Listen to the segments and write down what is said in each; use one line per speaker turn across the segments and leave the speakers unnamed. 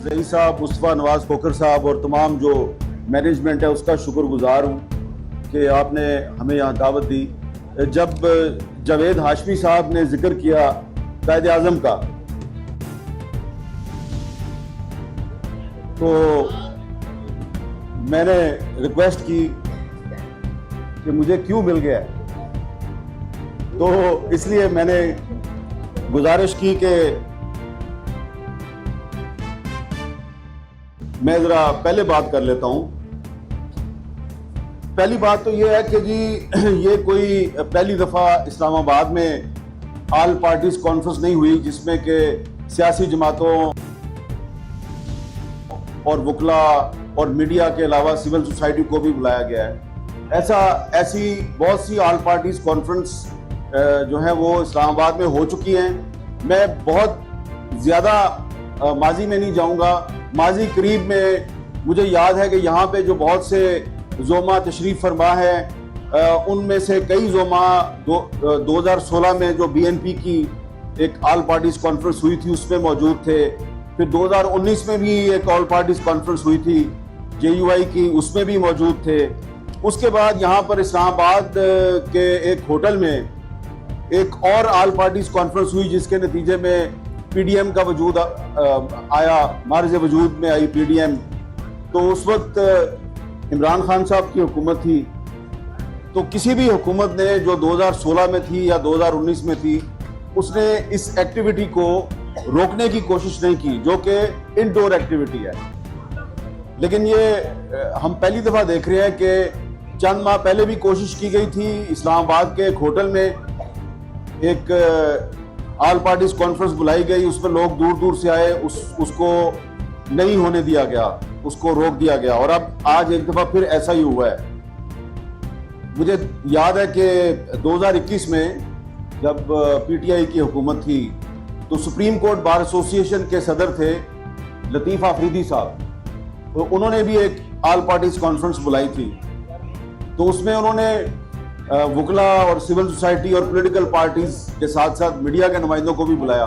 Rice साहब, मुस्तफ़ा नवाज खोखर साहब और तमाम जो मैनेजमेंट है उसका शुक्रगुजार हूँ कि आपने हमें यहाँ दावत दी। जब जावेद हाशमी साहब ने जिक्र किया कायद आज़म का, तो मैंने रिक्वेस्ट की कि मुझे क्यों मिल गया, तो इसलिए मैंने गुजारिश की कि मैं ज़रा पहले बात कर लेता हूँ। पहली बात तो ये है कि जी ये कोई पहली दफ़ा इस्लामाबाद में ऑल पार्टीज कॉन्फ्रेंस नहीं हुई जिसमें कि सियासी जमातों और वकला और मीडिया के अलावा सिविल सोसाइटी को भी बुलाया गया है। ऐसी बहुत सी ऑल पार्टीज कॉन्फ्रेंस जो है वो इस्लामाबाद में हो चुकी हैं। मैं बहुत ज़्यादा माजी में नहीं जाऊंगा। माजी करीब में मुझे याद है कि यहाँ पे जो बहुत से जोमा तशरीफ़ फरमा है, उनमें से कई जोमा 2016 में जो BNP की एक ऑल पार्टीज कॉन्फ्रेंस हुई थी उसमें मौजूद थे। फिर 2019 में भी एक ऑल पार्टीज कॉन्फ्रेंस हुई थी JUI की, उसमें भी मौजूद थे। उसके बाद यहाँ पर इस्लामाबाद के एक होटल में एक और ऑल पार्टीज कॉन्फ्रेंस हुई जिसके नतीजे में PDM का वजूद आया, मार्ज वजूद में आई PDM। तो उस वक्त इमरान खान साहब की हुकूमत थी। तो किसी भी हुकूमत ने जो 2016 में थी या 2019 में थी, उसने इस एक्टिविटी को रोकने की कोशिश नहीं की जो कि इनडोर एक्टिविटी है। लेकिन ये हम पहली दफ़ा देख रहे हैं कि चंद माह पहले भी कोशिश की गई थी। इस्लामाबाद के एक होटल में एक ऑल पार्टीज कॉन्फ्रेंस बुलाई गई, उसमें लोग दूर दूर से आए, उसको नहीं होने दिया गया, उसको रोक दिया गया। और अब आज एक दफ़ा फिर ऐसा ही हुआ है। मुझे याद है कि 2021 में जब PTI की हुकूमत थी तो सुप्रीम कोर्ट बार एसोसिएशन के सदर थे लतीफ़ आफरीदी साहब, तो उन्होंने भी एक ऑल पार्टीज कॉन्फ्रेंस बुलाई थी। तो उसमें उन्होंने वकला और सिविल सोसाइटी और पॉलिटिकल पार्टीज के साथ साथ मीडिया के नुमाइंदों को भी बुलाया।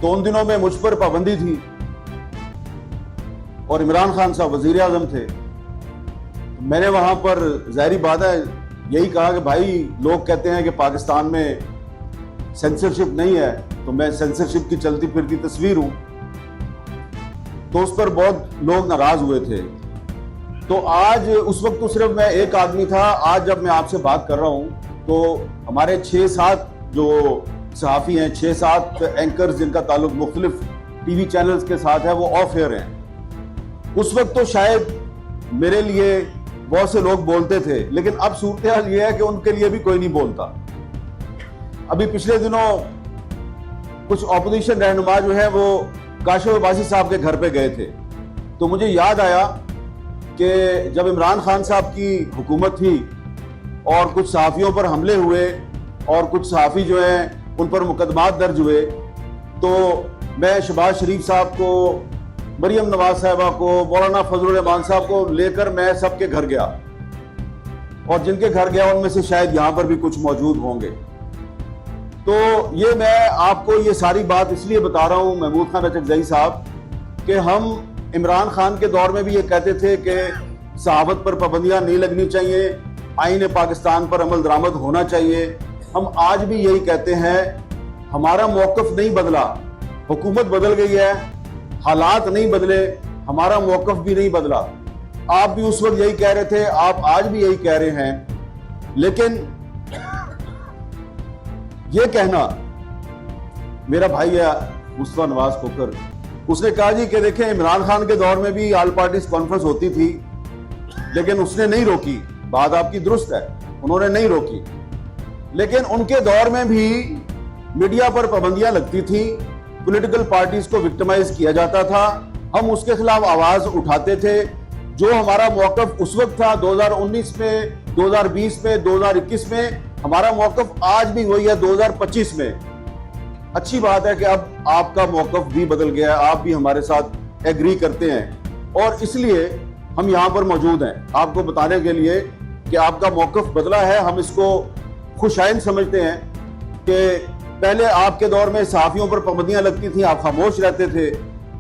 तो उन दिनों में मुझ पर पाबंदी थी और इमरान खान साहब वजीर आज़म थे। तो मैंने वहां पर ज़ाहिरी बात है यही कहा कि भाई लोग कहते हैं कि पाकिस्तान में सेंसरशिप नहीं है, तो मैं सेंसरशिप की चलती फिरती तस्वीर हूं। तो उस पर बहुत लोग नाराज हुए थे। तो आज उस वक्त तो सिर्फ मैं एक आदमी था। आज जब मैं आपसे बात कर रहा हूं तो हमारे 6-7 जो सहाफ़ी हैं, 6-7 एंकर्स जिनका ताल्लुक मुख्तलिफ TV चैनल्स के साथ है, वो ऑफ एयर हैं। उस वक्त तो शायद मेरे लिए बहुत से लोग बोलते थे, लेकिन अब सूरत हाल ये है कि उनके लिए भी कोई नहीं बोलता। अभी पिछले दिनों कुछ ऑपोजिशन रहनुमा जो है वो काशिफ अब्बासी साहब के घर पे गए थे। तो मुझे याद आया कि जब इमरान खान साहब की हुकूमत थी और कुछ सहाफ़ियों पर हमले हुए और कुछ सहाफ़ी जो हैं उन पर मुकदमात दर्ज हुए, तो मैं शहबाज शरीफ साहब को, मरियम नवाज साहबा को, मौलाना फजलुर रहमान साहब को लेकर मैं सबके घर गया। और जिनके घर गया उनमें से शायद यहाँ पर भी कुछ मौजूद होंगे। तो ये मैं आपको ये सारी बात इसलिए बता रहा हूँ महमूद खान अचकज़ई साहब, कि हम इमरान खान के दौर में भी ये कहते थे कि सहाबत पर पाबंदियां नहीं लगनी चाहिए, आईन पाकिस्तान पर अमल दरामद होना चाहिए। हम आज भी यही कहते हैं। हमारा मौक़िफ़ नहीं बदला, हुकूमत बदल गई है, हालात नहीं बदले, हमारा मौक़िफ़ भी नहीं बदला। आप भी उस वक्त यही कह रहे थे, आप आज भी यही कह रहे हैं। लेकिन ये कहना, मेरा भाई है मुस्तफ़ा नवाज खोखर, उसने कहा जी कि देखें इमरान खान के दौर में भी ऑल पार्टीज कॉन्फ्रेंस होती थी लेकिन उसने नहीं रोकी। बात आपकी दुरुस्त है, उन्होंने नहीं रोकी, लेकिन उनके दौर में भी मीडिया पर पाबंदियां लगती थी, पॉलिटिकल पार्टीज को विक्टिमाइज किया जाता था। हम उसके खिलाफ आवाज उठाते थे। जो हमारा मौक़िफ़ उस वक्त था 2019 में, 2020 में, 2021 में, हमारा मौक़िफ़ आज भी वही है 2025 में। अच्छी बात है कि अब आपका मौक़िफ़ भी बदल गया है, आप भी हमारे साथ एग्री करते हैं और इसलिए हम यहाँ पर मौजूद हैं आपको बताने के लिए कि आपका मौक़िफ़ बदला है। हम इसको खुशाइन समझते हैं कि पहले आपके दौर में सहाफ़ियों पर पाबंदियां लगती थी, आप खामोश रहते थे,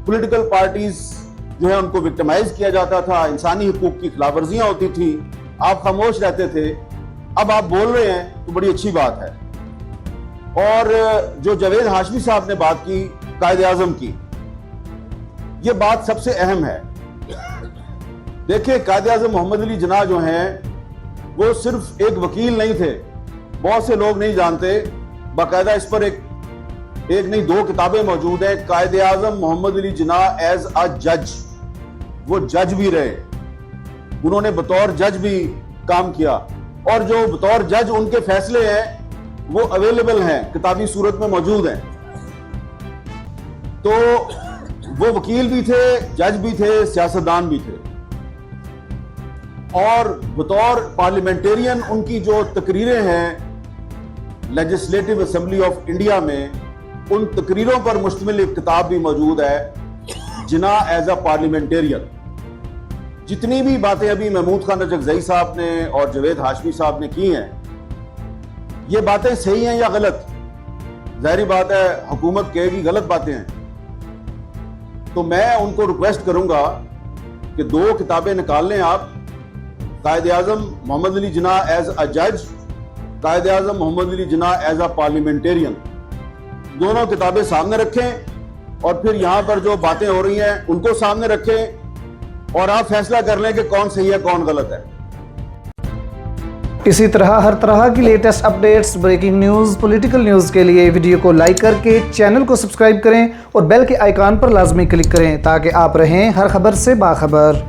पॉलिटिकल पार्टीज जो है उनको विक्टिमाइज किया जाता था, इंसानी हुकूक की खिलाफवर्जियां होती थी, आप खामोश रहते थे। अब आप बोल रहे हैं तो बड़ी अच्छी बात है। और जो जावेद हाशमी साहब ने बात की कायदे आजम की, ये बात सबसे अहम है। देखिए, कायदे आजम मोहम्मद अली जिन्ना जो हैं वो सिर्फ एक वकील नहीं थे, बहुत से लोग नहीं जानते, बाकायदा इस पर एक नहीं 2 किताबें मौजूद हैं। कायदे आजम मोहम्मद अली जिन्ना एज अ जज, वो जज भी रहे, उन्होंने बतौर जज भी काम किया, और जो बतौर जज उनके फैसले हैं वो अवेलेबल हैं, किताबी सूरत में मौजूद हैं। तो वो वकील भी थे, जज भी थे, सियासतदान भी थे, और बतौर पार्लियामेंटेरियन उनकी जो तकरीरें हैं लेजिस्लेटिव असेंबली ऑफ इंडिया में, उन तकरीरों पर मुश्तमिल एक किताब भी मौजूद है, जिन्ना एज अ पार्लियामेंटेरियन। जितनी भी बातें अभी महमूद खान रजकजई साहब ने और जावेद हाशमी साहब ने की हैं, ये बातें सही हैं या गलत, जाहिर बात है हुकूमत कहेगी गलत बातें हैं। तो मैं उनको रिक्वेस्ट करूंगा कि 2 किताबें निकाल लें आप, कायदे आजम मोहम्मद अली जिन्ना एज अ जज, कायदे आजम Mohammad Ali Jinnah as a parliamentarian, दोनों किताबें सामने रखें और फिर यहां पर जो बातें हो रही हैं उनको सामने रखें और आप फैसला कर लें कि कौन सही है कौन गलत है।
इसी हर तरह की latest updates, breaking news, political news के लिए वीडियो को लाइक करके चैनल को सब्सक्राइब करें और बेल के आइकॉन पर लाजमी क्लिक करें ताकि आप रहें हर खबर से बाखबर।